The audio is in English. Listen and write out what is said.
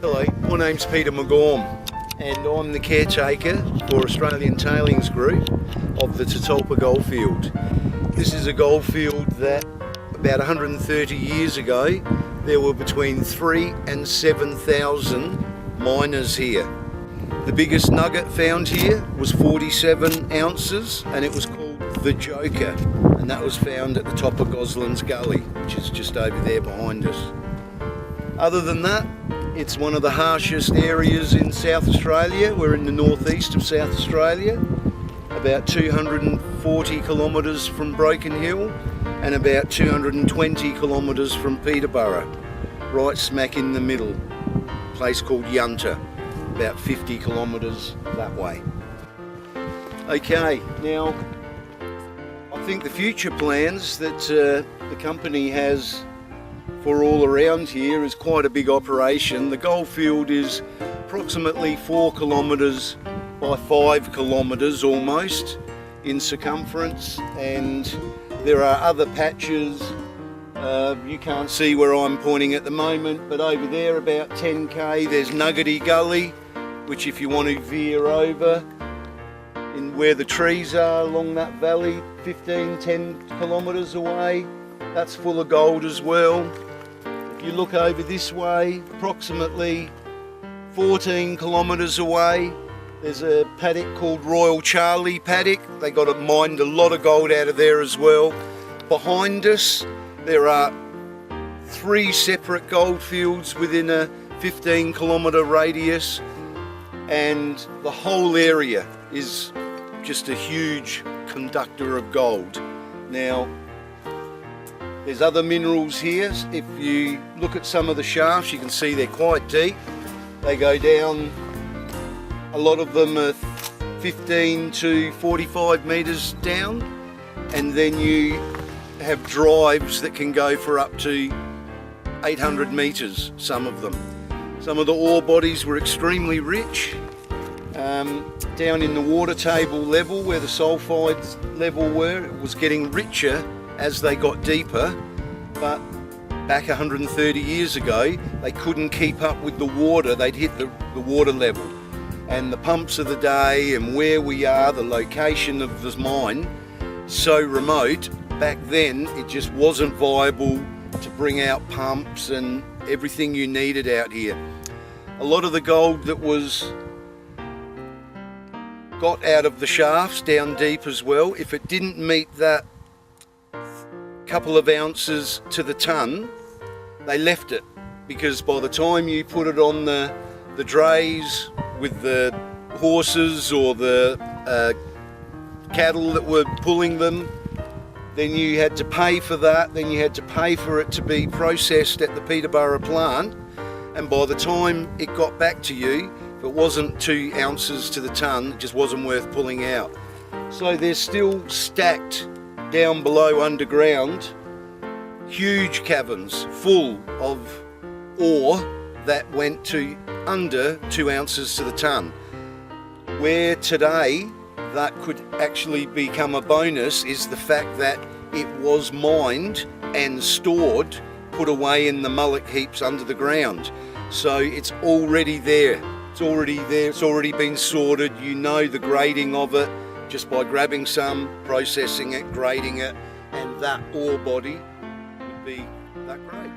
Hello, my name's Peter McGorm and I'm the caretaker for Australian Tailings Group of the Tatalpa Goldfield. This is a goldfield that about 130 years ago there were between 3,000 and 7,000 miners here. The biggest nugget found here was 47 ounces and it was called the Joker, and that was found at the top of Goslin's Gully, which is just over there behind us. Other than that, it's one of the harshest areas in South Australia. We're in the northeast of South Australia, about 240 kilometres from Broken Hill and about 220 kilometres from Peterborough, right smack in the middle, a place called Yunta, about 50 kilometres that way. Okay, now I think the future plans that the company has for all around here is quite a big operation. The goldfield is approximately 4 kilometres by 5 kilometres almost in circumference, and there are other patches. You can't see where I'm pointing at the moment, but over there about 10k there's Nuggety Gully, which if you want to veer over in where the trees are along that valley 10 kilometres away, that's full of gold as well. If you look over this way, approximately 14 kilometres away, there's a paddock called Royal Charlie Paddock. They mined a lot of gold out of there as well. Behind us, there are 3 separate gold fields within a 15 kilometre radius, and the whole area is just a huge conductor of gold. Now, there's other minerals here. If you look at some of the shafts, you can see they're quite deep. They go down, a lot of them are 15 to 45 metres down, and then you have drives that can go for up to 800 metres, some of them. Some of the ore bodies were extremely rich. Down in the water table level where the sulphides level were, it was getting richer as they got deeper, but back 130 years ago they couldn't keep up with the water. They'd hit the water level, and the pumps of the day and where we are, the location of this mine, so remote, back then it just wasn't viable to bring out pumps and everything you needed out here. A lot of the gold that was got out of the shafts down deep as well, if it didn't meet that couple of ounces to the ton, they left it, because by the time you put it on the drays with the horses or the cattle that were pulling them, then you had to pay for that, then you had to pay for it to be processed at the Peterborough plant, and by the time it got back to you, if it wasn't 2 ounces to the ton, it just wasn't worth pulling out. So they're still stacked down below underground, huge caverns full of ore that went to under 2 ounces to the ton. Where today that could actually become a bonus is the fact that it was mined and stored, put away in the mullock heaps under the ground. So it's already there. It's already there, it's already been sorted. You know the grading of it just by grabbing some, processing it, grading it, and that ore body would be that grade.